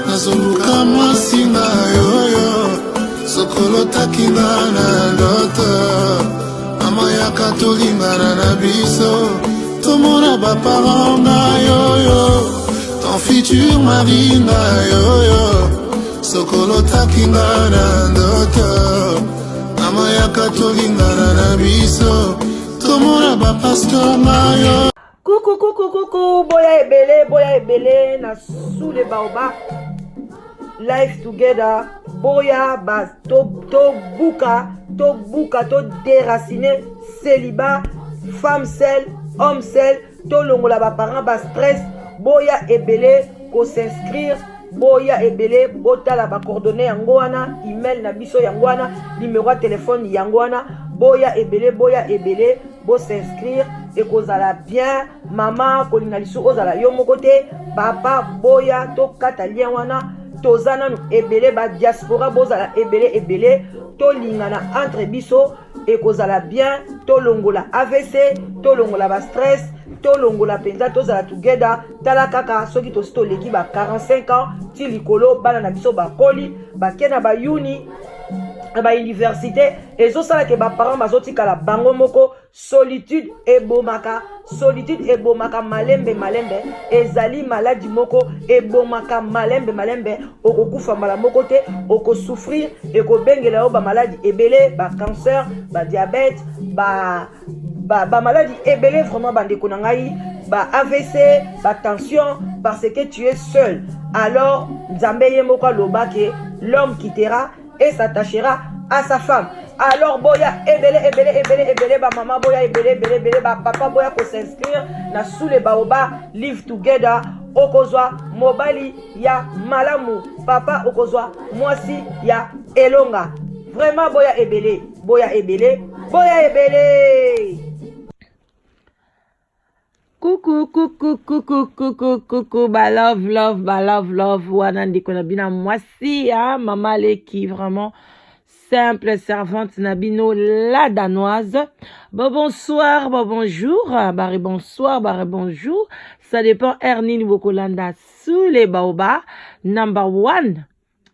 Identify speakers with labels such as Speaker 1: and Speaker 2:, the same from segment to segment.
Speaker 1: Nazoluka masinga yoyo sokolo takinga na ndoto mama yaka tolingana na biso tomona baparent na yoyo ton futur mari na yoyo sokolo takinga na ndoto mama yaka tolingana na biso tomona bapasteur na yo.
Speaker 2: Coucou, boya ebele na sous les baobab. Life together, boya bas to buka, to déraciner, célibat, femme seule, homme seul, to longola ba parents bas stress, boya ebele ko s'inscrire, boya ebele botala ba coordonnées yangoana, email na biso yangoana, numéro de téléphone yangoana, boya ebele bo s'inscrire et kozala bien, maman kolinga lisu ozala yo moko te, papa boya to kata lien wana. Tozana nu ebele ba diaspora bozala ebele to lingana entre biso et kozala bien to longola AVC to longola ba stress to longola penza tozala together tala kaka soki to sto leki ba 45 ans ti likolo bana na biso ba koli ba kena ba uni ba université ezosala ke ba parents bazotikala bango moko solitude ebomaka malembe ezali maladie moko ebomaka malembe okokufa mbala moko te okosouffrir ekobengela yo ba maladie ebele ba cancer ba diabète ba maladie ebele vraiment bandeko na ngai ba AVC ba tension parce que tu es seul. Alors Nzambe ye moko aloba ke l'homme quittera et s'attachera à sa femme. Alors boya ebele ba maman boya ebele ba papa boya ko s'inscrire na sous les baobab live together okozwa mobali ya malamu papa okozwa mwasi ya elonga. Vraiment boya ebele Coucou, ba love, wana ndiko na bina mwasi ya mama leki vraiment simple servante nabino la danoise. Bonsoir, bonjour, bonjour. Ça dépend Ernie Bokolanda sous les baobab. Number 1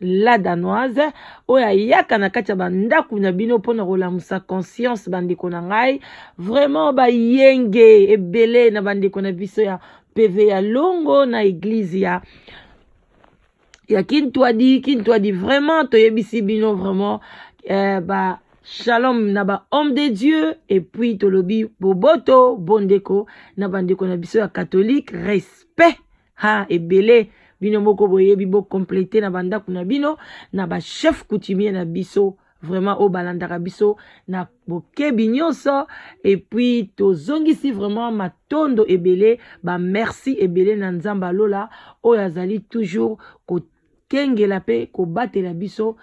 Speaker 2: la danoise oya yaka na kati ya bandaku na bino pona kolamusa conscience bandeko na ngai vraiment ba yenge ebele na bandeko na biso ya PV ya longo na église ya Kintwadi vraiment toyebisi bino vraiment ba shalom na ba homme de Dieu et puis tolobi boboto bondeko na bandeko na biso ya catholique respect ha ebele bino moko boyebi bo compléter na bandaku na bino na ba chef coutumier na biso vraiment au balandaka biso na bokebi nyonso et puis tozongisi vraiment matondo ebele ba merci ebele na nzamba lola oyo azali toujours ko kengela pe ko batela biso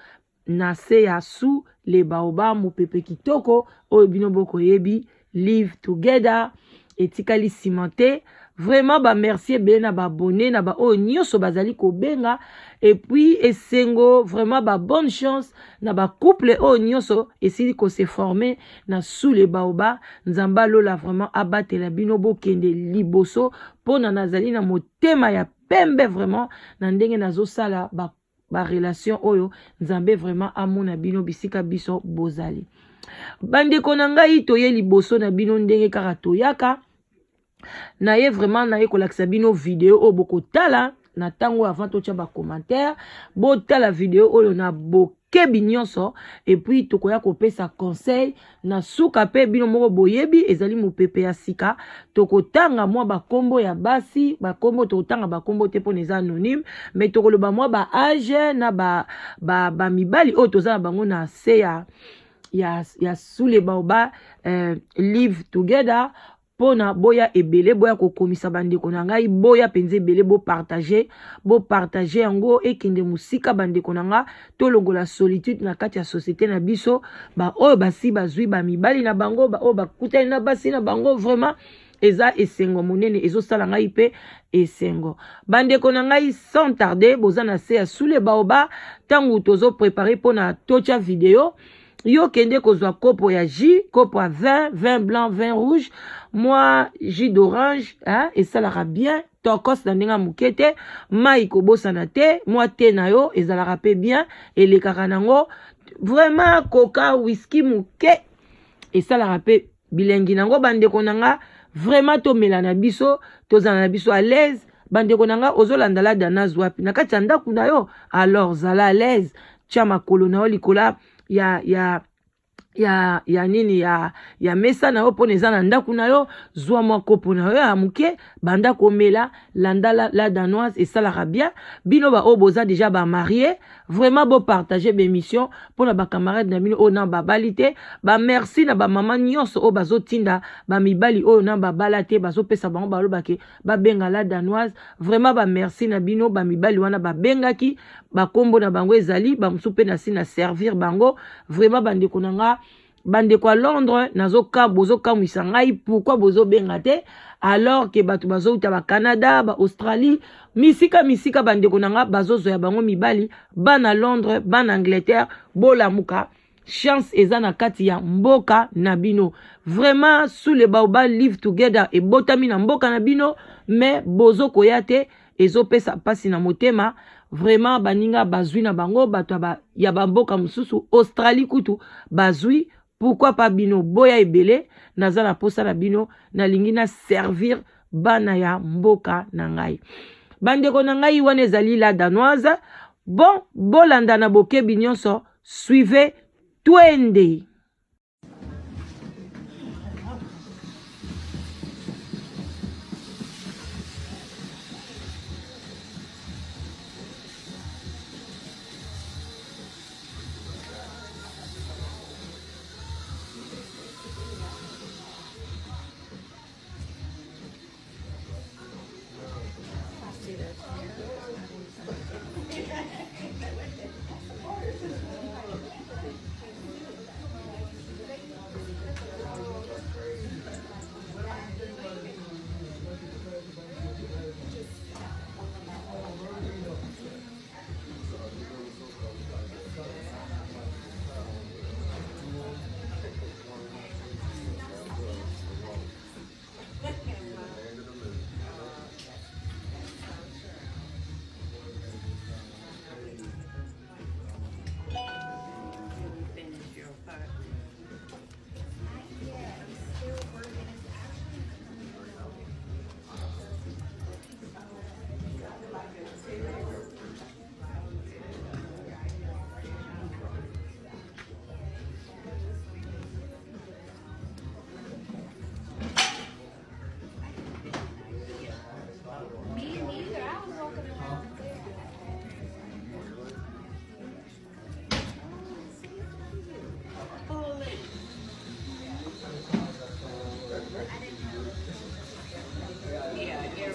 Speaker 2: na se ya sous les baobab mopepe kitoko oyo bino boko yebi live together etikali cimenté. Vraiment ba merci ebele na ba abonné na ba oyo nyonso bazali kobenga et puis esengo vraiment ba bonne chance na ba couple oyo nyonso esili ko se former na sous les baobab nzamba lola vraiment abatela bino bokende liboso pona nazali na motema ya pembe vraiment na ndenge nazosala ba relation oyo nzambe vraiment amona bino bisika biso bozali bandeko na ngai toye liboso na bino ndenge kaka toyaka na ye vraiment na ye kolakisa bino video oyo bokotala na tango avant totia ba commentaire botala video oyo na bokebi nyonso et puis tokoya kopesa conseil na suka pe bino moko boyebi ezali mopepe ya sika tokotanga mwa bakombo ya basi bakombo tokotanga bakombo te pona eza anonyme mais tokoloba mwa ba age na ba mibali oyo toza na bango na se ya sous les baobab live together pona boya ebele boya kokomisa bandeko na ngai boya penze ebele bo partager yango ekende musika bandeko na nga tolongola solitude na kati ya société na biso ba oyo basi bazwi ba mibali na bango ba oyo bakutani na basi na bango vraiment eza esengo monene ezosala ngai pe esengo bandeko na ngai sans tarder boza na se ya sule baoba tangu tozo préparer pona tocha vidéo yo kende kozwa kopo ya jus kopo ya vin blanc vin rouge moi jus d'orange esalaka bien tokos na ndenge moke te mai kobosana te moi te na yo ezalaka pe bien elekaka nango vraiment coca whisky moke esalaka pe bilengi nango bandeko na nga vraiment tomela na biso tozala na biso à l'aise bandeko na nga ozolanda la danaz wapi na kati ya ndako na yo alors zala à l'aise tia makolo na yo likola ya nini ya mesa na yo pona eza na ndako na yo zwa mwa kopo na yo ya moke banda komela landa la danoise esalaka bien bino ba oyo boza déjà bamarie vraiment bopartage bémission mpona bacamarade na bino oyo na babali te bamerci na bamama nyonso oyo bazotinda bamibali oyo na babala te bazopesa bango balobake babenga la danoise vraiment bamerci na bino bamibali wana babengaki bakombo na bango ezali bamosusu mpe na si na servir bango vraiment bandeko na nga bandeko à Londres bozokamwisa ngai pourquoi bozobenga te alors que bato bazouta ba Canada ba Australie misika bandeko na nga bazozoya bango mibali bana Londres bana Angleterre bolamuka chance eza na kati ya mboka na bino vraiment sous le baoba live together et botami na mboka na bino mais bozo koya te ezopesa pasi na motema vraiment baninga bazwi na bango bato ya bamboka mususu Australie kutu bazwi pourquoi pas bino boya ebele nazala posa na bino nalingi na servir bana ya mboka na ngai bandeko na ngai wana ezali la danoise bon bolanda na bokebi nyonso suivez twende.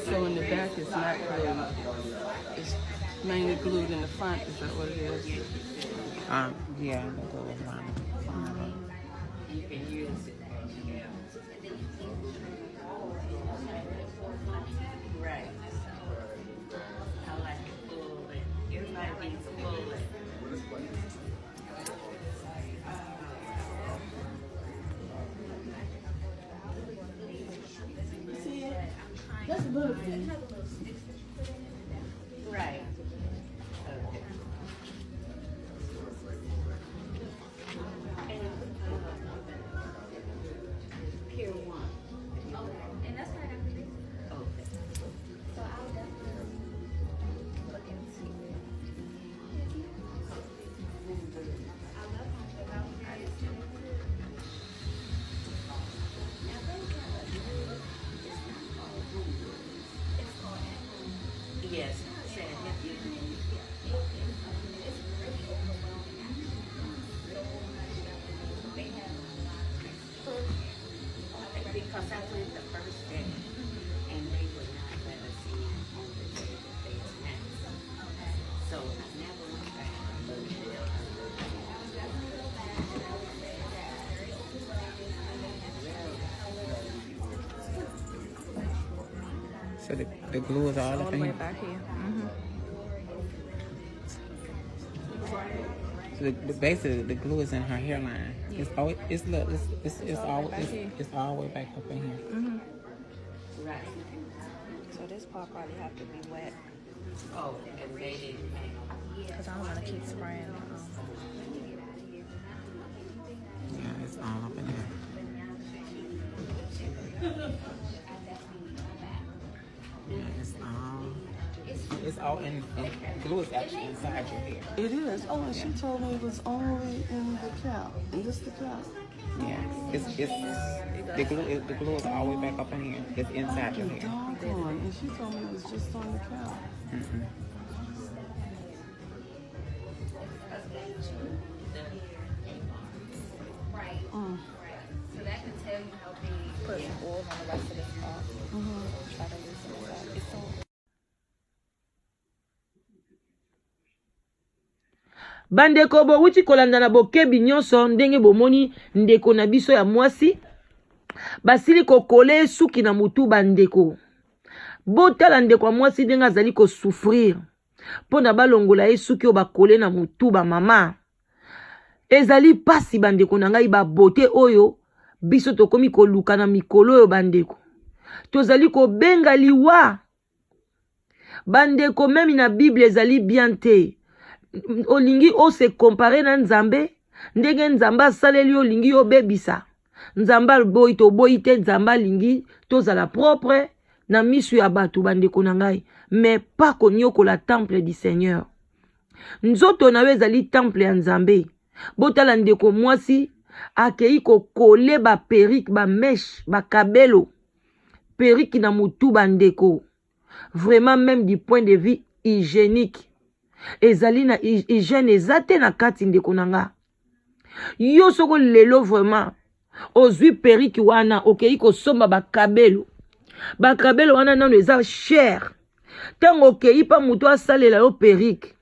Speaker 3: So in the back it's not glued. It's mainly glued in the front. Is that what it is?
Speaker 4: Yeah, the gold one.
Speaker 3: You can use it. Right. I like it full and everybody needs a full length.
Speaker 2: Just a little bit.
Speaker 3: Right. Pier 1. Okay. And that's right after this. Okay. So I'll definitely look into it. I love how about it's called
Speaker 5: Because I went the first day, and they would not let us in on the day that they announced. So I never went back.
Speaker 4: So the glue is all
Speaker 6: All
Speaker 4: up
Speaker 6: the
Speaker 4: in
Speaker 6: way
Speaker 4: here.
Speaker 6: back here.
Speaker 4: So basically the glue is in her hairline.
Speaker 6: Yeah.
Speaker 4: It's always it's look it's all
Speaker 6: back here.
Speaker 4: it's all the way back up in here.
Speaker 5: Right.
Speaker 6: So this part probably have to be wet
Speaker 5: Oh, and they didn't.
Speaker 6: because I don't want to keep spraying.
Speaker 4: Yeah, it's all up in here. Yeah, it's all in glue is actually inside your hair.
Speaker 7: It is. Oh, and she told me it was only in the cap. In just the cap.
Speaker 4: Yeah, it's the glue is all the way back up in here. It's inside your hair.
Speaker 7: Doggone. And she told me it was just on the cap.
Speaker 3: So that can tell you how big.
Speaker 6: Put some oil on the rest of this part. Try to loosen it up. It's so
Speaker 2: bandeko bowuti kolanda na bokebi nyonso ndenge bomoni ndeko na biso ya mwasi basili kokole suki na mutu bandeko botala ndeko ya mwasi ndenge azali kosouffrir mpo na balongola ye suki oyo bakole na mutu bamama ezali pasi bandeko na ngai babote oyo biso tokomi koluka na mikolo oyo bandeko tozali kobenga liwa bandeko memi na bible ezali bien te olingi ose compare na nzambe ndenge nzambe asaleli olingi obebisa nzambe aboyi toboyi te nzambe alingi tozala propre na misu ya bato bandeko na ngai mais pas konyokola temple du Seigneur nzoto na yo ezali temple ya nzambe botala ndeko mwasi akei kokole ba perike ba meshe ba kabelo perike na mutu bandeko vraiment même du point de vue hygiénique ezali na hygiène ezate na kati ndeko na nga yo soko lelo vraiment ozwi periki wana okei kosomba bakabelo wana nano eza cher ntango okei pa mutu asalela yo perike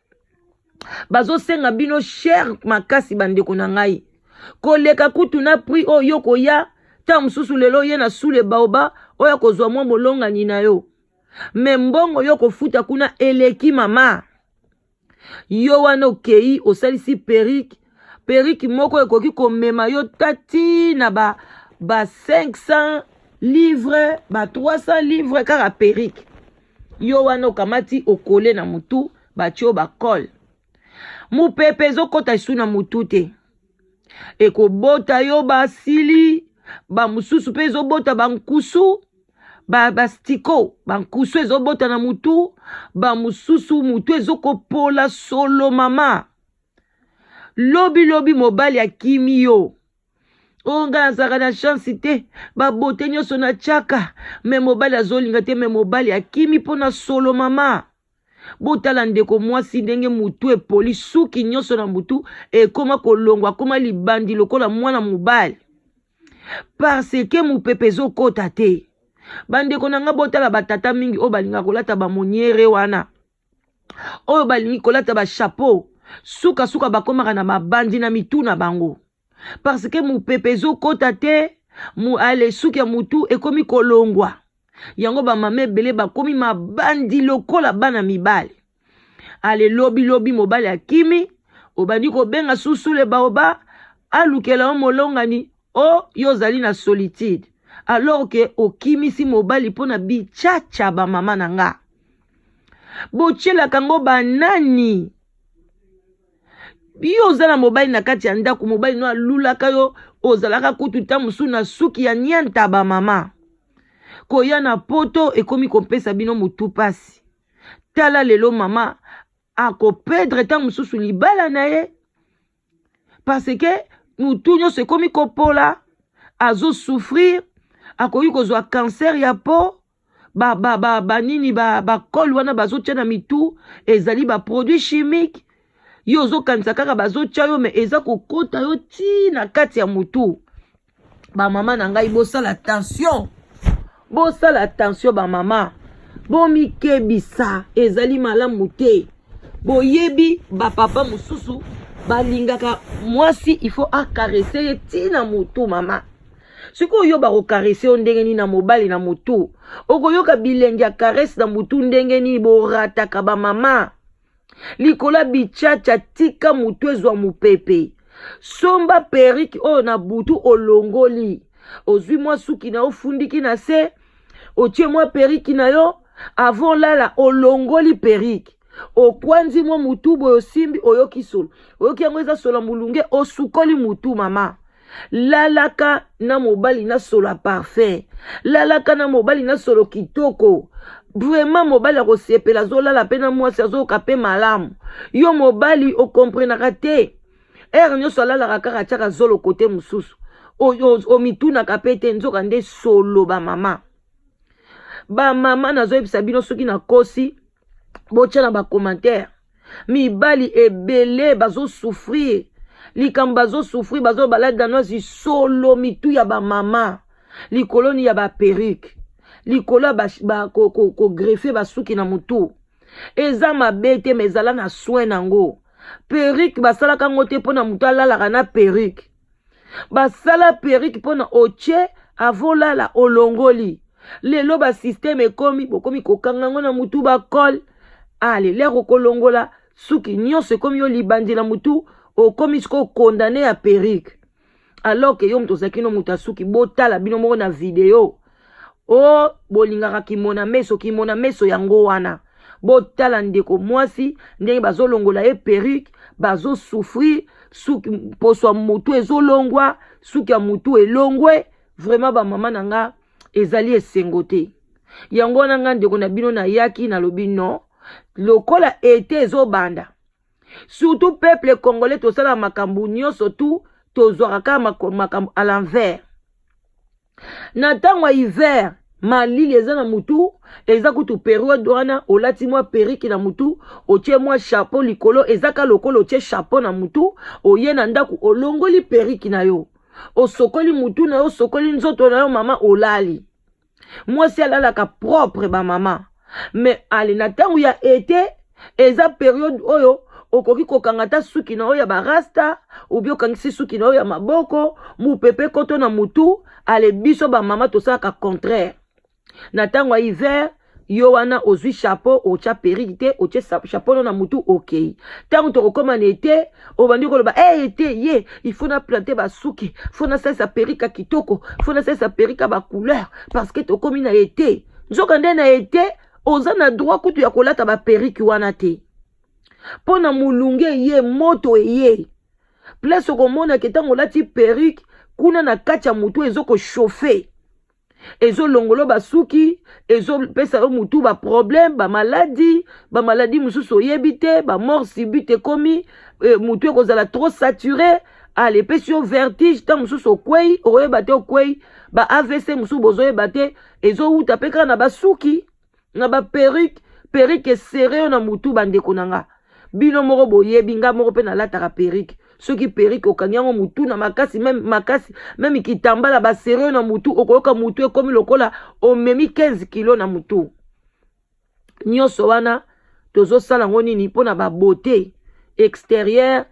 Speaker 2: bazosenga bino cher makasi bandeko na ngai koleka kutu na prix oyo koya ta mosusu lelo ye na sule baoba oyo kozwa mwa molongani na yo me mbongo yo kofuta kuna eleki mama yo wana okei osalisi perike moko ekoki komema yo tati na ba 500 livres ba 300 livres kaka perike yo wana okamati okole na mutu batio bakole mupepe ezokota esu na mutu te ekobota yo basili bamususu mpe ezobota bankusu bastiko bankusu ezobota na mutu bamususu mutu ezokopola solo mama lobi mobali akimi yo onga nazalaka na chance te babote nyonso na tiaka me mobali azolinga te me mobali akimi mpona solo mama botala ndeko mwasi ndenge mutu epoli suki nyonso na mutu ekoma kolongwa akoma libandi lokola mwana mobali parce ke mupepe ezokota te bandeko na nga botala batata mingi oyo balinga kolata bamoniere wana oyo balingi kolata bachapeau suka bakomaka na mabandi na mitu na bango parce que mupepe ezokota te ale suki ya mutu ekomi kolongwa yango bamama ebele bakomi mabandi lokola bana mibali ale lobi mobali akimi obandi kobenga susule baoba alukela o molongani o yo ozali na solitude alors que okimisi mobali mpona bichacha bamama na nga botyelaka ngo banani yo oza na mobali na kati ya ndako mobali no alulaka yo ozalaka kutu ta mosu na suki ya nianta bamama koya na poto ekomi kopesa bino mutu pasi tala lelo mama akopedre ta mosusu libala na ye parce que mutu nyonso ekomi kopola azosouffrir akoki kozwa cancer ya po banini bakole wana bazotya na mitu ezali baproduit chimique yo ozokanisa kaka bazotya yo me eza kokota yo ti na kati ya mutu ba mama na ngai bosala attention. Bosala attention ba mama. Bomi kebisa ezali malamu te. Boyebi ba papa mususu balingaka mwasi il faut caresser tina mutu mama. Siko yo ba ko caresser ndenge ni na mobali na mutu. Okoyoka bilenge caresse na mutu ndenge ni borataka ba mama. Likola bichacha tika mutu ezwa mupepe. Somba periki o na butu olongoli. Ozwi mwa suki na ofundiki na se. Otie mwa periki na yo. Avant lala olongoli periki. Okwanzi mwa mutu boyo simbi oyoki solo. Oyoki yango eza solo mulunge osukoli mutu mama. Lalaka na mobali na solo parfait. Lalaka na mobali na solo kitoko. Vraiment mobali a kosepela zo lala pena mwasi azo kape malamu. Yo mobali o comprenaka te. Nyoso lala kaka chaka zolo kote mususu. O mituna kapete nzoka nde solo ba mama. Ba mama nazo ebisa bino soki na kosi bocha na ba commentaire. Mibali ebele bazo souffrir. Likamba bazo souffrir bazo balada nozi solo mitu ya ba mama. Likoloni ya ba perruque. Likola ko greffe basuki na mutu. Eza mabete mezala na soin nango. Perruque basala kango te pona mutu alala na perruque. Basala perruque pona oche avola la olongoli. Lelo ba système ekomi bokomi kokanga ngo na mutu ba kol. Ale lero kolongola suki nyonso ekomi yo libandi na mutu okomi siko condamné ya perruque. Alors que yo mto sakino muta suki botala bino moko na video. O bolingaka kimona meso yango wana. Botala ndeko mwasi ndenge bazolongola ye perruque bazo souffrir suki poswa mutu ezolongwa suki ya mutu elongwe. Vraiment ba mama nanga ezali esengote. Yango nanga ndeko na bino na yaki na lobi no. Lokola ete ezobanda. Surtout peuple congolais tosala makambu nyonso tu tozwaka makambu à l'envers. Na tango hiver malili eza na mutu eza kutu période wana olati mwa periki na mutu otie mwa chapeau likolo ezaka lokolo otie chapeau na mutu oye na ndaku olongoli periki na yo osokoli mutu na yo sokoli nzoto na yo mama olali mwasi alalaka propre ba mama mais ali na tango ya été eza période oyo okoki kokangata suki na oyo ya barasta ubi okangisi suki na oyo ya maboko mupepe koto na mutu ale biso ba mama tosalaka contraire. Na tango hiver yo wana ozwi chapeau ocha periki te oche chapeau na mutu okay. Tango tokokoma na été obandi koloba été ye il faut na planter ba suki faut na sa perika kitoko faut na sa perika ba couleur parce que tokomi na été nzoka nde na été oza na droit kutu ya kolata ba periki wana te. Pona mulunge ye moto ye place okomona ke tango lati periki kuna na kati ya mutu ezoko chauffer ezo longolo basuki ezo pesa o mutu ba problème ba maladie mususu yebite ba mort subite komi mutu ekozala trop saturé ale pesi o vertige tant mususu kwei oyebate kwei ba AVC mususu bozo yebate ezo uta peka na basuki na ba perruque serré na mutu bandeko nanga bino moko boyebi nga moko pe na lataka perruque soki perruque okanyango mutu na makasi même kitambala ba serré na mutu okoyoka mutu ekomi lokola omemi 15 kilo na mutu nyonso wana tozo sala ngo nini pona ba beauté extérieure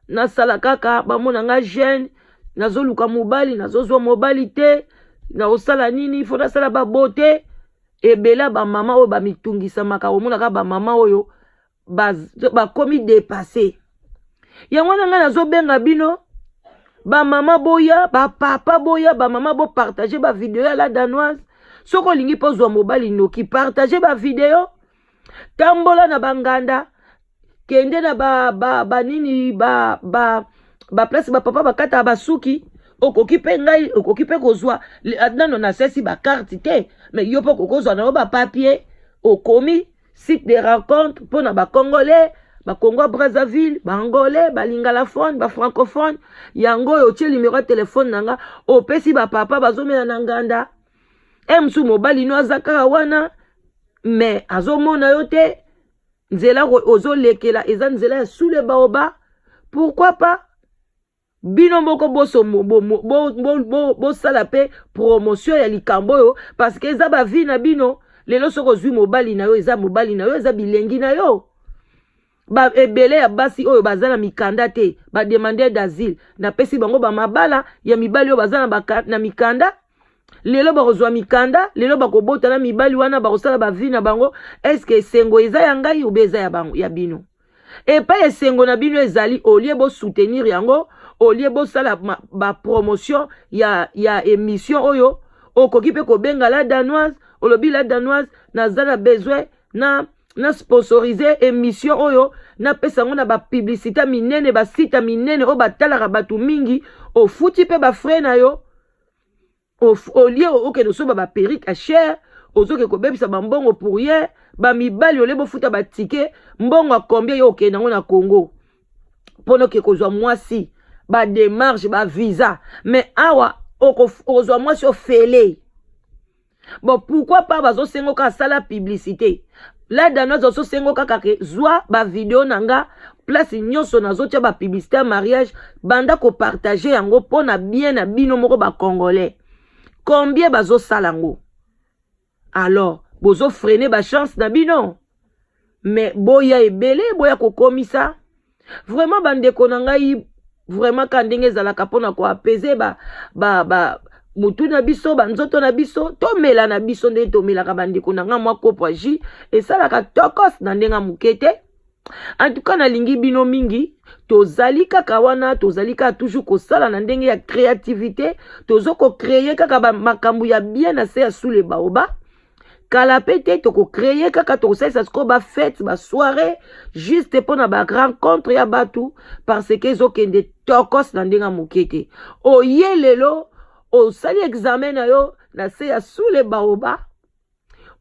Speaker 2: na sala kaka bamona nga jeune nazoluka mobali nazozwa mobali te na osala nini fona sala ba beauté ebela ba mama oyo ba mitungisa maka omona ka ba mama oyo ba komi dépassé. Yango nanga nazobenga bino ba mama boya ba papa boya ba mama bo partager ba vidéo ya la danoise soko lingi pozwa mobali noki partager ba vidéo tambola na banganda kende na ba nini ba place ba papa bakata basuki okoki pe ngai okoki pe kozwa nano na sesi ba carte te mais yo po kokozwa na ba papier okomi site de rencontre pour na ba congolais ba Congo Brazzaville ba angolais ba lingala phone ba francophone yango yo tie numéro de téléphone nanga opesi ba papa bazomela na nganda emsu mobali no azaka wana mais azomona yo te nzela ozolekela eza nzela ya sous le baoba pourquoi pas bino moko boso bo sala pe promotion ya likambo yo parce que eza ba vie na bino lelo soko zwi mobali na yo eza mobali na yo eza bilengi na yo ba ebele ya basi oyo bazana mikanda te ba demander d'asile na pesi bango ba mabala ya mibali oyo bazana na mikanda lelo bakozwa mikanda lelo bakobota na mibali wana bakosala ba vie na bango est-ce que sengo eza ya ngai ou eza ya bango ya bino et pas esengo na bino ezali olie bo soutenir yango olie bo sala ba promotion ya émission oyo okoki pe ko benga la danoise olobi la danoise nazala besoin na sponsoriser émission oyo na pesa ngo na ba publicité minene ba site minene o batalaka batu mingi o futi pe ba frère na yo olie okende so ba perruque à cher ozoke ko bebisa ba mbongo pour hier ba mibali ole bo futa ba ticket mbongo a combien yo okende ngo na Congo pono ke kozwa mwasi ba démarche ba visa mais awa okozwa mwasi ofele. Bon, pourquoi pas bazo sengo ka sala publicité la danoise oso sengo kaka ke zwa ba video nanga place nyonso nazo tia ba publicité mariage banda ko partager yango pona bien na bino moko ba congolais combien bazo sala ngo alors bozo freiner ba chance na bino mais boya ebele boya ko komisa vraiment bande ko ngai vraiment ka ndenge ezalaka pona ko apaiser ba mutu na biso banzoto na biso to mela na biso nde to mela ka bandeko na nga mwa kopo ji et ça la ka tokos na ndenga mukete en tout cas na lingi bino mingi tozali kaka wana tozali ka toujours ko sala na ndenge ya créativité tozo ko créer kaka makambu ya bien na se ya sous le baoba kala pete to ko créer kaka to ça ce ko ba fête ba soirée juste pour na ba rencontre ya batu parce que zo kende tokos na ndenga mukete o yelelo o sali examen na yo na se ya sous le baoba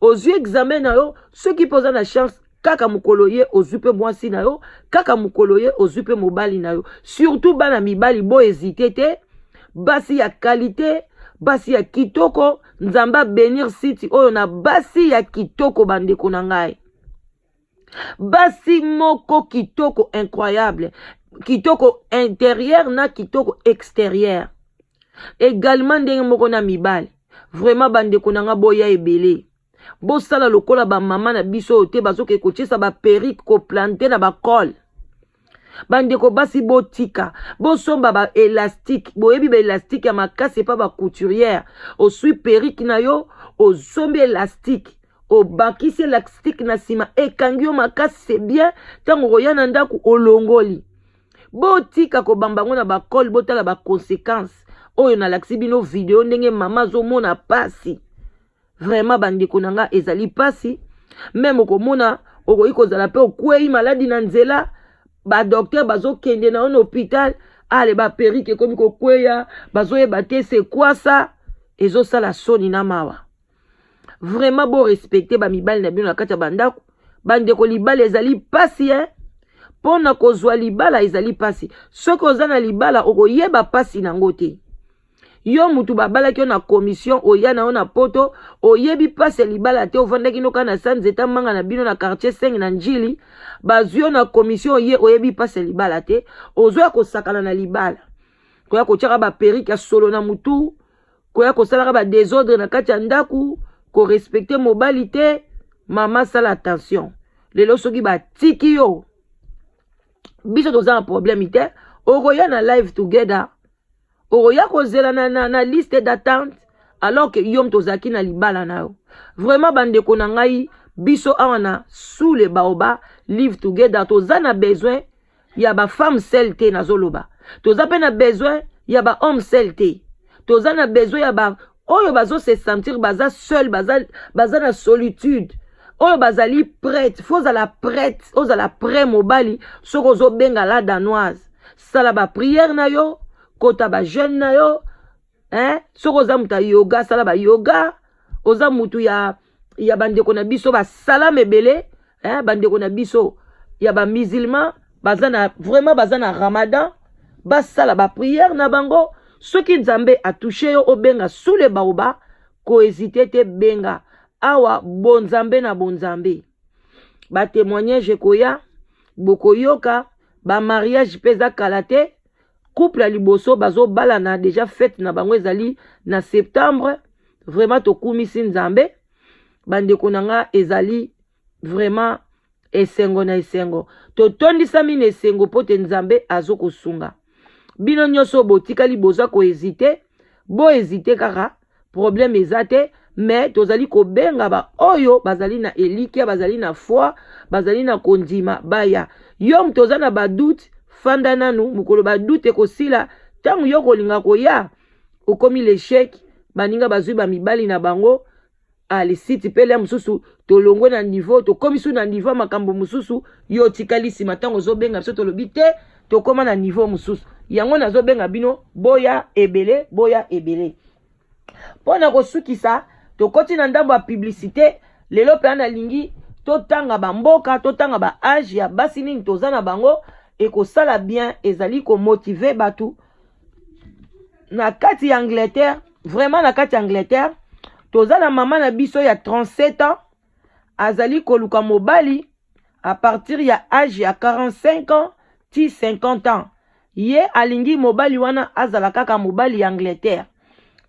Speaker 2: aux yeux examen na yo ceux qui posent la chance kaka mukoloye ozupe mwasi na yo kaka mukoloye ozupe mobali na yo surtout bana mibali bo hésiter te basi ya qualité basi ya kitoko nzamba bénir city oyo na basi ya kitoko bandeko na ngai basi moko kitoko incroyable kitoko intérieur na kitoko extérieur également ndenge moko na mibali vraiment bandeko na nga boya ebele bosala lokola ba mama na biso te bazoke kochesa ba perruque ko planter na ba col bandeko basi botika bosomba ba élastique boyebi ba élastique ya makasi pa ba couturière o sui perruque na yo o sombi élastique o bakisi élastique na sima ekangi yo makasi c'est bien tango koya na ndaku olongoli botika ko bambango na ba col botala ba conséquences oyo na laksi bino video ndenge mama zo mona pasi vraiment bandeko nanga ezali pasi même komona okoyi kozala pe okwei maladi na nzela ba docteur bazo kende na on hôpital ale ba perruque komi ko kweya bazo yeba te c'est quoi ça ezo sala soni na mawa vraiment bo respecter ba mibali na bino na kati ya bandako bandeko libala ezali pasi pona kozwa libala ezali pasi soko ozana libala okoyeba pasi nango te yo mutu babalaki yo na commission oya na yo na poto oyebi pase libala te ovandaki noka na sanzeta manga na bino na quartier 5 na njili bazwi yo na commission oyebi pase libala te ozoya kosakana na libala koya kotiaka ba perruque ya solo na mutu koya kosalaka ba désordre na kati ya ndaku ko respecter mobali te mama sala attention lelo soki batiki yo biso toza na problème te okoya na live together oya kozela na liste d'attente alors que yom tozaki na libala na yo vraiment bandeko na ngai biso awana sous le baoba live together toza na besoin ya ba femme seule te nazoloba toza pe na besoin ya ba homme seul te toza na besoin ya ba oyo bazo se sentir baza seul baza na solitude oyo bazali prête faut la prête ozala prêt mobali soko zo benga la danoise sala ba prière na yo kota ba jeune na yo soko oza mutu ya yoga sala ba yoga oza mutu ya bandeko na biso basala mebele bandeko na biso ya ba musulman vraiment baza na ramadan basala ba prière na bango soki nzambe atouché yo obenga sous le baoba ko hésiter te benga awa bonzambe na bonzambe ba témoignage koya bokoyoka ba mariage peza kalate couple ya liboso bazobalana déjà fête na bango ezali na septembre. Vraiment tokumisi nzambe bandeko nanga ezali vraiment esengo na esengo totondisami na esengo po te nzambe azokosunga bino nyonso botikali boza kohésite bo hésite kaka problème eza te mais tozali kobenga ba oyo bazali na elikia bazali na foi bazali na kondima baya yo mtoza na badoute fanda nanu mukolo badoute ekosila ntango yo kolinga koya okomi l'échec baninga bazwi bamibali na bango alisiti pele mususu tolongwe na niveau tokomi su na niveau makambo mususu yo tikali sima ntango ozobenga biso tolobi te tokoma na niveau mususu yango nazobenga bino boya ebele mpona kosukisa tokoti na ndambo ya publicité lelo mpe nalingi totanga bamboka totanga ba age ya basi nini toza na bango ekosala bien ezali komotive batu na kati ya Angleterre. Vraiment na kati ya Angleterre toza na mama na biso ya 37 ans azali koluka mobali à partir ya age ya 45 ans ti 50 ans ye alingi mobali wana azala kaka mobali ya Angleterre.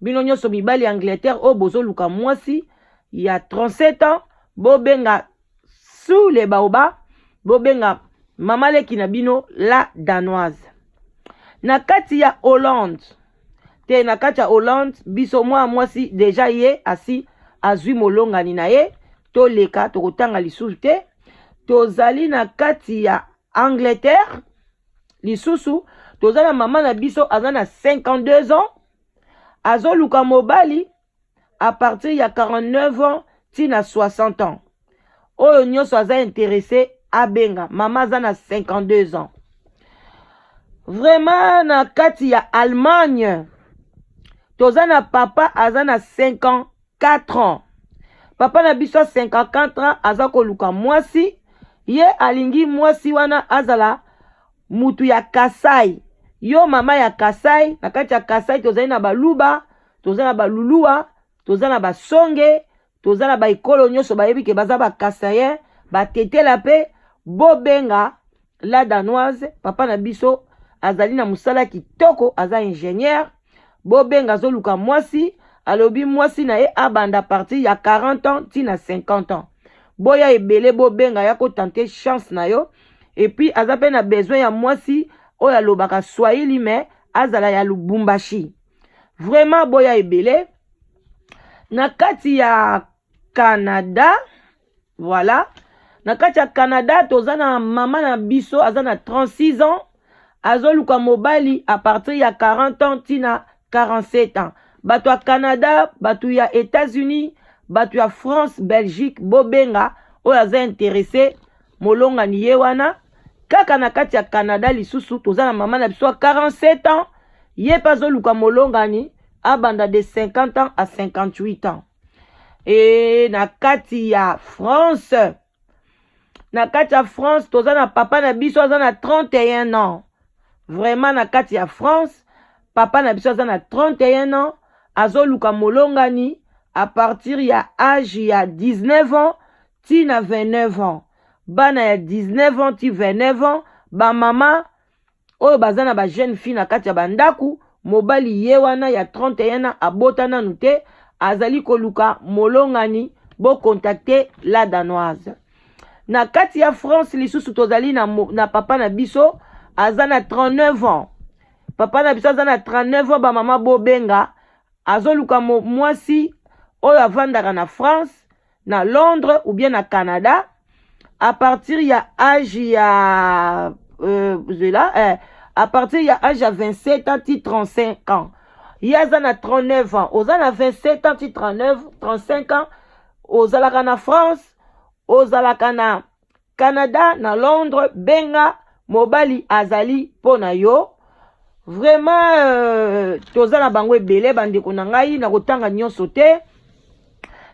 Speaker 2: Bino nyonso mibali ya Angleterre o bozoluka mwasi ya 37 ans bobenga sous les baoba bobenga mama leki na bino la danoise. Na kati ya Hollande te na kati ya Hollande biso mwa mwasi deja ye asi azwi molongani na ye toleka tokotanga lisusu te. Tozali na kati ya Angleterre lisusu tozala mama na biso aza na 52 ans azoluka mobali à partir ya 49 ans ti na 60 ans oyo nyonso aza intéressé abenga mama aza na 52 ans. Vraiment na kati ya Allemagne toza na papa aza na 54 ans papa na biso 54 ans aza koluka mwasi ye alingi mwasi wana azala mutu ya Kasai. Yo mama ya Kasai na kati ya Kasai tozali na baluba toza na balulua toza na basonge toza na baikolo nyonso bayebi ke baza bakasayen batetela pe bobenga la danoise. Papa na biso azali na musala kitoko aza ingénieur bobenga azoluka mwasi alobi mwasi na ye abanda parti ya 40 ans ti na 50 ans boya ebele bobenga ya kotante chance na yo et puis aza pe na besoin ya mwasi oyo alobaka Swahili mais azala ya Lubumbashi. Vraiment boya ebele na kati ya Canada. Voilà na kati ya Canada toza na mama na biso aza na 36 ans azoluka mobali à partir ya 40 ans ti na 47 ans. Batu ya Canada batu ya États-Unis batu ya France Belgique bobenga oyo aza intéressé molongani ye wana kaka na kati ya Canada lisusu toza na mama na biso 47 ans ye pa azoluka molongani abanda de 50 ans à 58 ans. Et na kati ya France toza na papa na biso aza na 31 ans. Vraiment na kati ya France papa na biso aza na 31 ans azoluka molongani à partir ya âge ya 19 ans ti na 29 ans. Bana ya 19 ans ti 29 ans ba mama oyo baza na ba jeune fille na kati ya bandaku mobali ye wana ya 31 ans abotana nute azali koluka molongani bo contacter la danoise. Na kati ya France lisusu tozali na papa na biso aza na 39 ans. Papa na biso aza na 39 ans ba mama bobenga azoluka mwasi oyo avandaka na France na Londres ou bien na Canada à partir ya âge ya à partir ya âge ya 27 ans ti 35 ans. Yaza na 39 ans oza na 27 ans ti 35 ans ozalaka na France ozalaka na Canada na Londres benga mobali azali pona yo. Vraiment toza na bango ebele bandeko na ngai na kotanga nyonso te.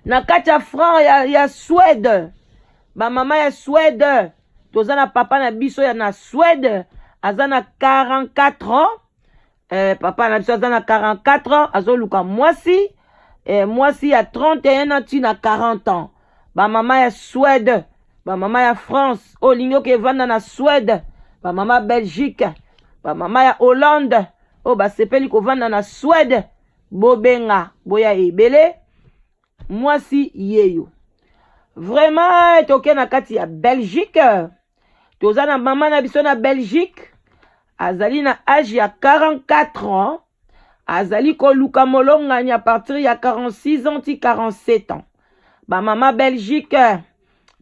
Speaker 2: Na kati ya ya Suède ba mama ya Suède toza na papa na biso ya na Suède aza na 44 ans. Papa na biso aza na 44 ans azoluka mwasi mwasi ya 31 ans ti na 40 ans. Ba mama ya Suède ba mama ya France olingo ke vanda na Suède ba mama Belgique ba mama ya Hollande o ba sepeli kovanda na Suède bobenga boya ebele mwasi yeyo. Vraiment toke na kati ya Belgique toza na mama na biso na Belgique azali na âge ya 44 ans azali koluka molongani à partir ya 46 ans ti 47 ans. Ba mama Belgique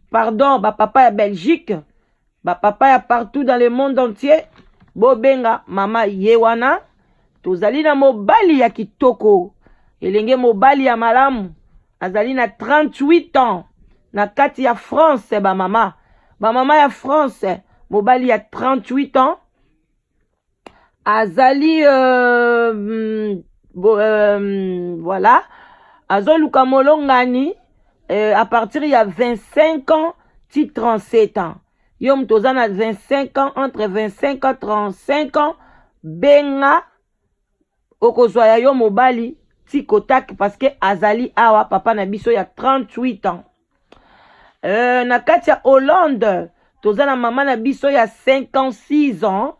Speaker 2: pardon ba papa ya Belgique ba papa ya partout dans le monde entier bobenga mama yewana. Tozali na mobali ya kitoko elenge mobali ya malamu azali na 38 ans na kati ya France ba mama ya France mobali ya 38 ans azali voilà azoluka molongani à partir ya 25 ans ti 37 ans. Yo mtoza na 25 ans entre 25 ans 35 ans benga okozwa ya yo mobali ti kotaki parce que azali awa papa na biso ya 38 ans. Na kati ya Hollande toza na mama na biso ya 56 ans.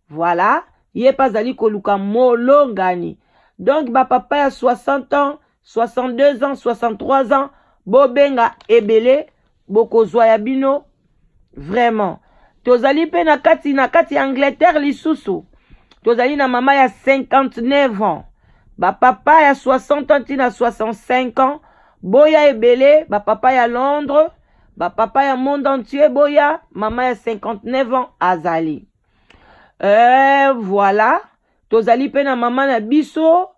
Speaker 2: Voilà, ye pa azali koluka molongani. Donc ba papa ya 60 ans, 62 ans, 63 ans bobenga ebele bokozwa ya bino vraiment. Tozali pe na kati Angleterre lisusu. Tozali na mama ya 59 ans. Ba papa ya 60 ans ti na 65 ans. Boya ebele, ba papa ya Londres, ba papa ya monde entier boya, mama ya 59 ans azali. Voilà. Tozali pe na mama na biso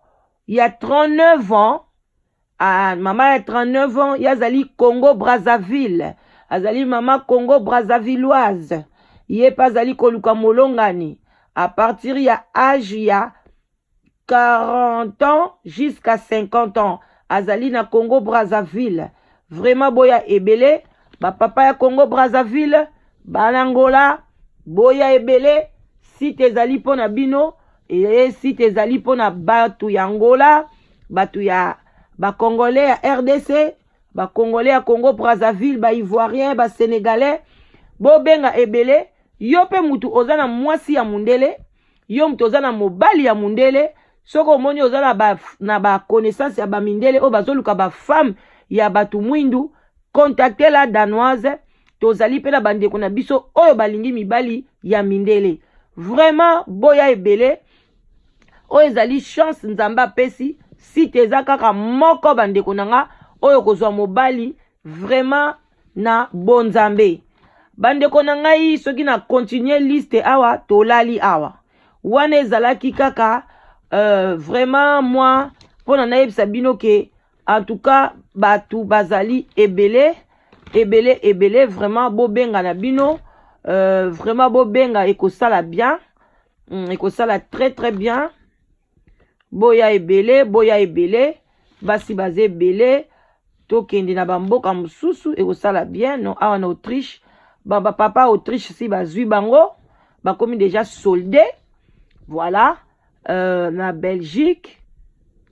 Speaker 2: ya 39 ans. Mama ya 39 ans, yazali Congo Brazzaville. Azali mama Congo Brazzavilloise. Ye pa azali koluka molongani. À partir ya âge ya 40 ans jusqu'à 50 ans. Azali na Congo Brazzaville. Vraiment boya ebele. Ba papa ya Congo Brazzaville. Banangola. Boya ebele. Si te zali pona bino. Et si te zali pona batu ya Angola. Batu ya ba Congolais ya RDC. Ba Congolais ya Congo Brazzaville. Ba Ivoirien. Ba Sénégalais. Bo benga ebele. Yo pe mutu ozana mwasi ya mundele. Yo mutu ozana mobali ya mundele. Soko moni ozana na ba connaissance ya ba mindele. O bazoluka ba femme ya batu mwindu. Contacte la danoise. Tozali pe na bandeko na biso. Oyo balingi mibali ya mindele. Vraiment boya ebele. Oyo ezali chance nzamba pesi. Si teza kaka moko bandeko nanga. Oyo kozwa mobali. Vraiment na bonzambe. Bandeko na ngai soki na continuer liste awa tolali awa wana ezalaki kaka vraiment moi pona nayebisa bino ke en tout cas batu bazali ebele vraiment bobenga na bino vraiment bobenga ekosala bien ekosala très bien boya ebele basi baze ebele tokende na bamboka mosusu ekosala bien non awa na Autriche. Baba papa Autriche si bazui bango bakomi déjà soldé. Voilà. Na Belgique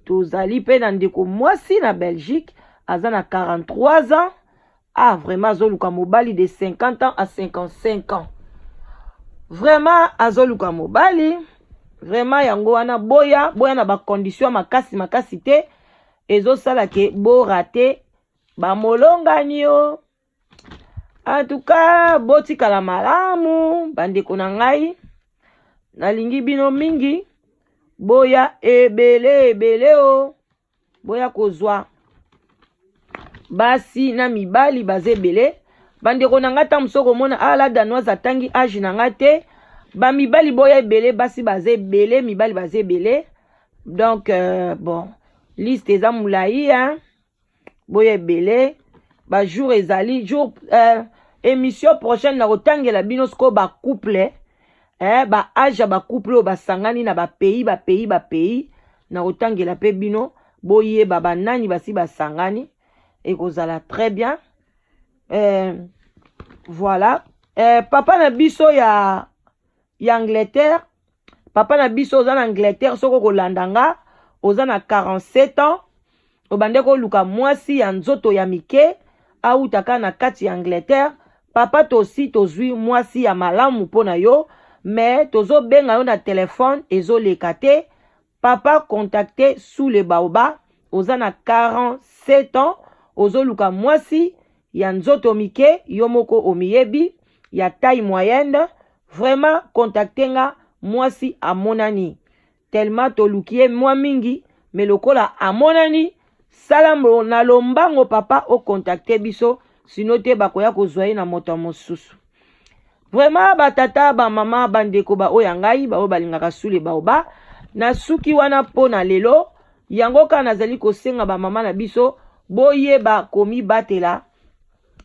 Speaker 2: tozali pe na ndeko mwasi na Belgique azana 43 ans. Ah vraiment azoluka mobali de 50 ans à 55 ans. Vraiment azoluka mobali. Vraiment yango wana boya na ba condition makasi te ezo sala ke bo raté ba molongani yo. En tout cas, botikala malamu, bandeko na ngai, nalingi bino mingi, boya ebele o, boya kozwa. Basi na mibali baze ebele, bandeko na ngai tamusoko mona ala danoise atangi âge na ngai te, ba mibali boya ebele, basi baze ebele, mibali baze ebele. Donc, bon, liste eza mulai, hein, boya ebele. Ba jour ezali jour émission prochaine na kotangela bino sko ba couple ba âge ba couple ba sangani na ba pays na kotangela pe bino boye ba nani basi ba sangani et kozala très bien voilà papa na biso ya Angleterre papa na biso oza na Angleterre soko kolandanga oza na 47 ans obande ko luka mwasi ya nzoto ya mike autaka na kati ya Angleterre papa tosi tozwi mwasi ya malamu pona yo mais tozo benga yo na téléphone ezoleka te. Papa contacté sous le baoba oza na 47 ans ozoluka mwasi ya nzoto mike yo moko omiyebi ya taille moyenne. Vraiment contacté nga mwasi amonani tellement tolukie mwa mingi mais lokola amonani salambo na lombango papa o contacté biso sino te bakoya kozwa ye na moto mosusu. Vraiment batata ba mama bandeko ba oya ngai ba o balingaka sule baoba na suki wana pona lelo yango ka nazali kosenga ba mama na biso boyeba komi batela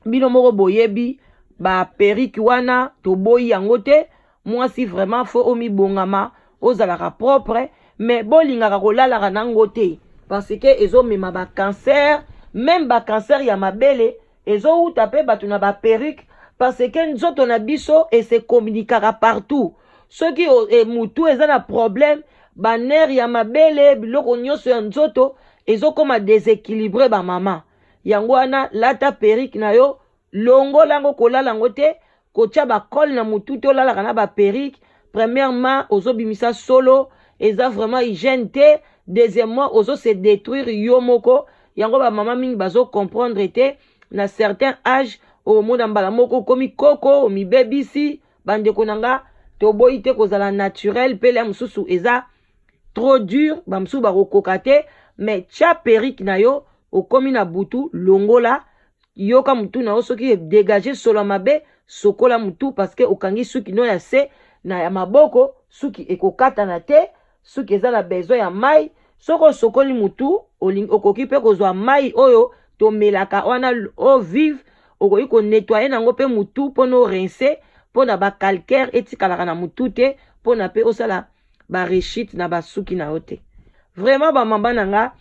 Speaker 2: bino moko boyebi ba periki wana to boyi yango te. Mwasi vraiment fo omi bongama ozalaka propre mais bolingaka kolalaka nango te parce que ezomema ba cancer, même ba cancer ya mabele ezouta pe batu na ba perruque parce que nzoto na biso et se communiquera partout. Ceux qui mutu eza na problème ba nerf ya mabele biloko nyonso ya nzoto ezokoma déséquilibré ba mama yango wana lata perruque na yo longola ngo kolala ngo te kotia ba col na mutu to lalaka na ba perruque. Premièrement ozobimisa solo eza vraiment hygiène te. Deuxièmement ozo se détruire yo moko yango ba mama mingi bazo comprendre te na certain âge o mona mbala moko komi koko mi bebisi bandeko nanga to boyi te kozala naturel pele mususu eza trop dur ba mususu ba kokoka te mais tia perruque na yo okomi na butu longola yoka mutu na yo soki dégager solo mabe sokola mutu parce que okangi suki no ya se na ya maboko suki ekokata na te suki eza na besoin ya mai soko sokoli mutu okoki pe kozwa mai oyo to melaka wana o vive okoki ko nettoyer nango pe mutu pono rincer pona ba calcaire etikalaka na mutu te pona pe osala ba rechute na ba suki na yote. Vraiment ba mamba nanga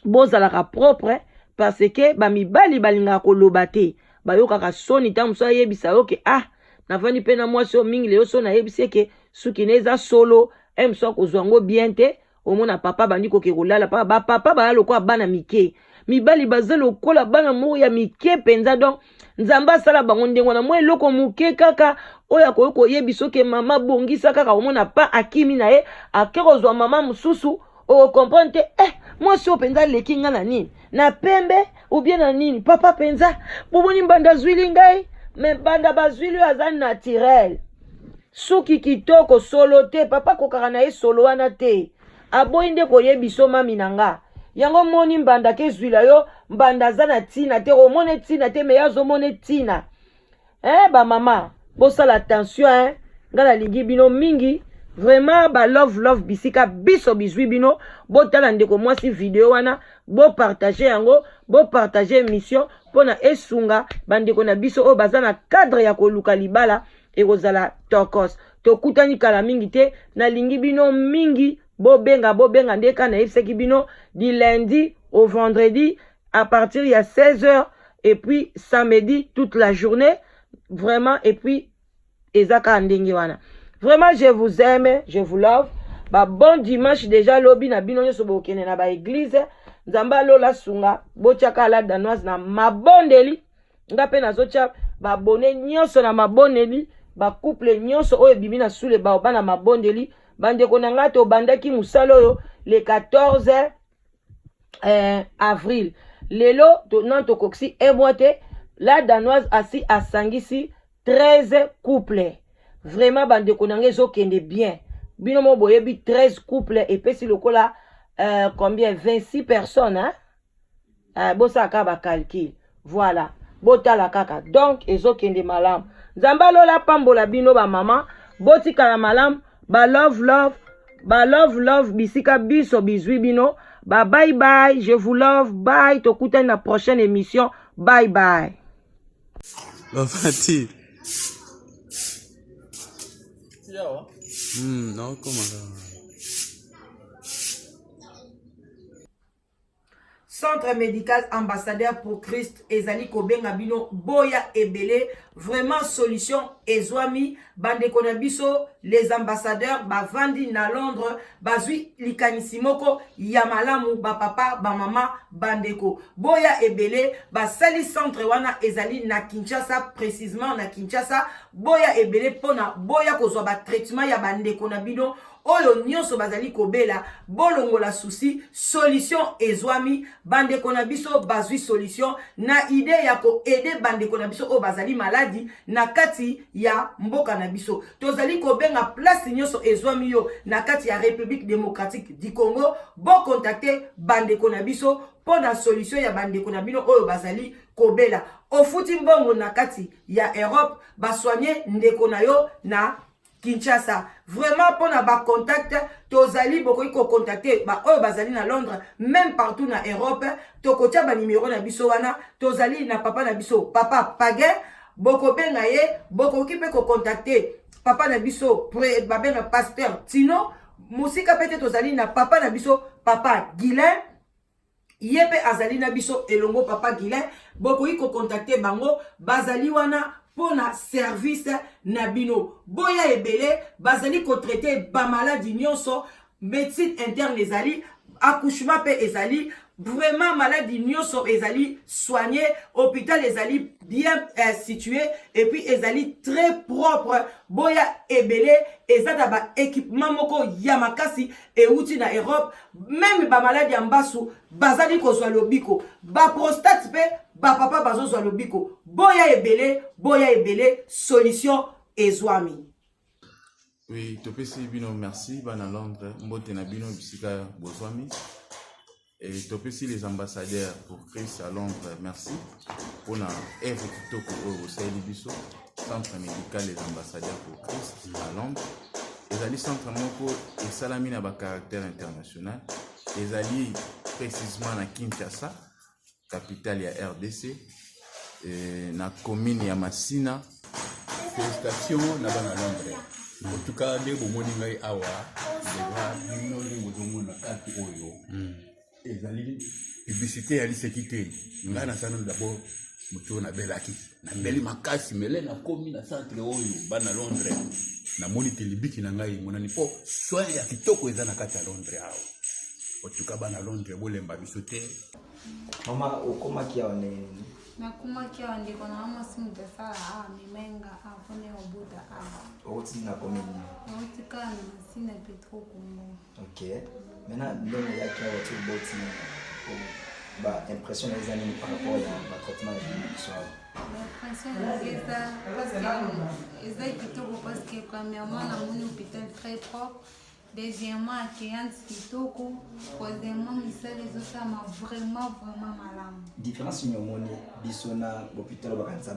Speaker 2: bozalaka propre parce que ba mibali balinga koloba te bayokaka soni ta muso yebisa yoke ah navandi pe na mwasi o mingi leo so na yebise ke suki neza solo emso kozwango bien te omona papa bandi koke kolala ba papa ba lokwa bana mike mibali bazalo kola bana mo ya mike penza donc nzamba sala bango ndengo na mwe loko muke kaka oya ko yebiso ke mama bongisa kaka omona pa akimi na ye akerozwa mama mususu o comprendre mwasi o penza leki nga na nini na pembe ou bien na nini papa penza boboni mbanda zwili ngai mais banda bazwili aza naturel suki kitoko solo te papa kokaka na ye solo wana te aboyi nde koyebiso mami nanga yango moni mbanda ke zwila yo mbanda za na tina te omone tina te me yazo mone tina ba mama bosala attention ngala lingi bino mingi vraiment ba love bisika biso bizwi bino botala ndeko mwasi video wana bo partager yango bo partager émission pona esunga bandeko na biso o baza na cadre ya koluka libala ekozala tokos tokutani kala mingi te na lingi bino mingi bobenga ndeka na yebisaki bino du lundi au vendredi à partir ya 16h et puis samedi toute la journée vraiment et puis ezaka ndenge wana. Vraiment je vous aime, je vous love. Ba bon dimanche déjà lobi na bino nyoso bokene na ba église nzamba lola sunga bochaka la danoise na mabondeli ngape nazocha ba bonne nyonso na mabondeli ba couple nyonso oyo bimi na sule ba bana mabondeli bande konanga to bandaki musalo yo le 14 avril lelo to non to koksi eboite la danoise asi asangisi 13 couples vraiment bande konanga zo kende bien bino mo boyebi 13 couples et puis si lokola combien 26 personnes bosa ka ba calcul voilà botala kaka donc ezo kende malam nzamba lola pambola bino ba mama botika la malam ba love bisika biso bizwi bino ba bye bye je vous love bye tokutana na prochaine émission bye bye
Speaker 4: Bafati. Yo. Non, comment ça?
Speaker 2: Centre médical ambassadeur pour Christ ezali kobenga bino boya ebele vraiment solution ezwami bandeko na biso les ambassadeurs bavandi na Londres bazwi likanisi moko ya malamu ba papa ba mama bandeko boya ebele basali centre wana ezali na Kinshasa précisément na Kinshasa boya ebele pona boya kozwa ba traitement ya bandeko na bino oyo nyonso bazali kobela bolongola souci solution ezwami bandeko na biso bazwi solution na idée ya ko aider bandeko na biso o bazali maladi na kati ya mboka na biso tozali kobenga place nyonso ezwami yo na kati ya République démocratique du Congo bo contacter bandeko na biso pona solution ya bandeko na bino oyo bazali kobela ofuti mbongo na kati ya Europe basoigner ndeko na yo na Kinshasa. Vraiment, pour na ba contact, tozali boko ko contacter ba oyo bazali na Londres, même partout na Europe, tokotia ba numéro na biso wana, tozali na papa na biso, papa Pagé, boko benga ye, boko ki pe ko contacter papa na biso, ba benga pasteur Tino, musika pete tozali na papa na biso, papa Guilain, yepe azali na biso elongo papa Guilain, boko ko contacter bango, bazali wana pona service na bino boya ebele bazali ko traiter ba maladie nyonso médecine interne ezali accouchement pe ezali vraiment maladie nyonso ezali soigné hôpital ezali bien situé et puis ezali très propre boya ebele ezata ba équipement moko ya makasi e uti na Europe même ba maladie ambasu bazali ko zwa lobiko ba prostate pe ba papa bazo zwa lobiko boya ebele solution ezwami.
Speaker 8: Oui, topesi bino merci bana Londres mbote na bino bisika bozwami. Et topesi les ambassadeurs pour Christ à Londres merci pour la œuvre kitoko au biso centre médical les ambassadeurs pour Christ à Londres. Ezali centre moko esalami na ba caractère international. Ezali précisément na Kinshasa, capitale ya RDC, na commune ya Masina.
Speaker 9: Félicitations na bana Londres. En tout cas, les bomoni ngai awa, les bino les mozomo na kati oyo. Ezali publicité ya lisekité. Nga na sano d'abord muto na belaki. Na beli makasi mele na komi na centre oyo bana Londres. Na moni telibiki na ngai monani po soin ya kitoko eza na kati ya Londres awa. En tout cas bana Londres bolemba biso te.
Speaker 10: Mama okoma kia one
Speaker 6: nakuma kia ndiko na mama simude sala mimenga afone obuda
Speaker 10: oti na komini
Speaker 6: oti kana sina petro Congo.
Speaker 10: OK. Maintenant ndenge ya kia oti boti ba impression les années par rapport à traitement de soir.
Speaker 6: L'impression c'est ça parce que c'est kitoko parce que premièrement na mon hôpital très propre. Deuxièmement, accueillante kitoko. Troisièmement, misali ezosama vraiment malamu.
Speaker 10: Différence nyomoni bisona hôpital bakanisa